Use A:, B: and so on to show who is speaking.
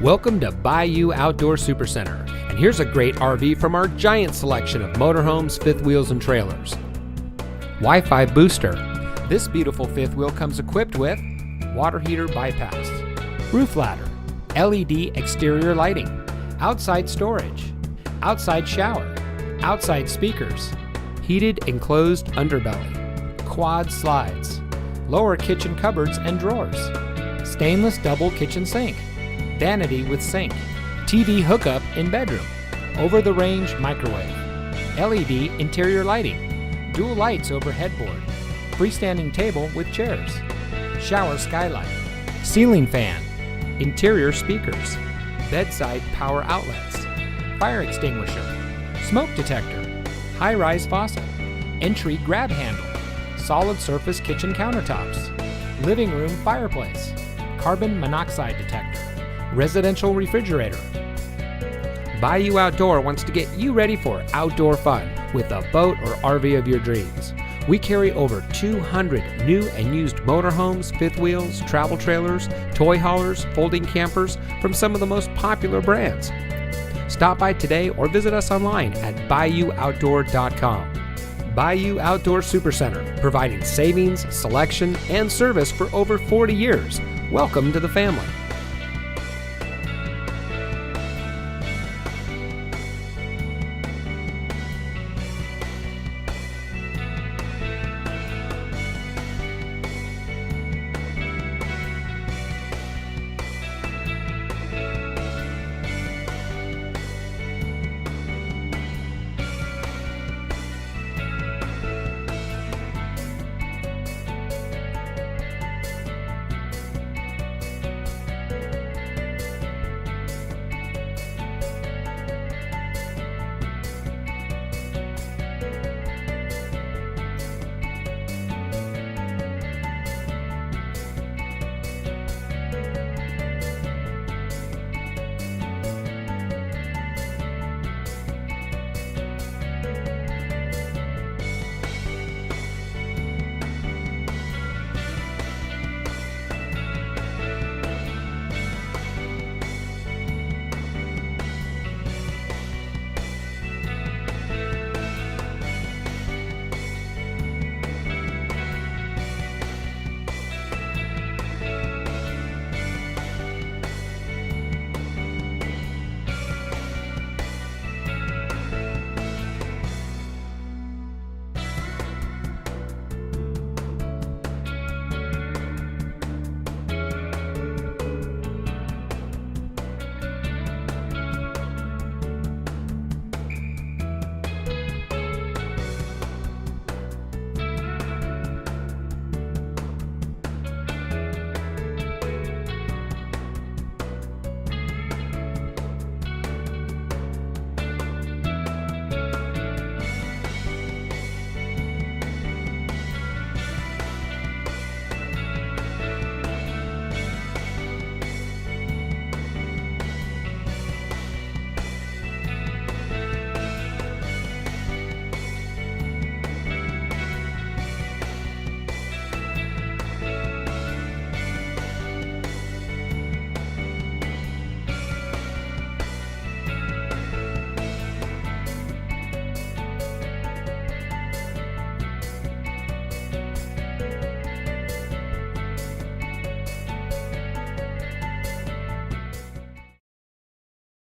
A: Welcome to Bayou Outdoor Supercenter, and here's a great RV from our giant selection of motorhomes, fifth wheels, and trailers. Wi-Fi booster. This beautiful fifth wheel comes equipped with water heater bypass, roof ladder, LED exterior lighting, outside storage, outside shower, outside speakers, heated enclosed underbelly, quad slides, lower kitchen cupboards and drawers, stainless double kitchen sink, vanity with sink, TV hookup in bedroom, over-the-range microwave, LED interior lighting, dual lights over headboard, freestanding table with chairs, shower skylight, ceiling fan, interior speakers, bedside power outlets, fire extinguisher, smoke detector, high-rise faucet, entry grab handle, solid surface kitchen countertops, living room fireplace, carbon monoxide detector, residential refrigerator. Bayou Outdoor wants to get you ready for outdoor fun with a boat or RV of your dreams. We carry over 200 new and used motorhomes, fifth wheels, travel trailers, toy haulers, folding campers from some of the most popular brands. Stop by today or visit us online at BayouOutdoor.com. Bayou Outdoor Supercenter, providing savings, selection, and service for over 40 years. Welcome to the family.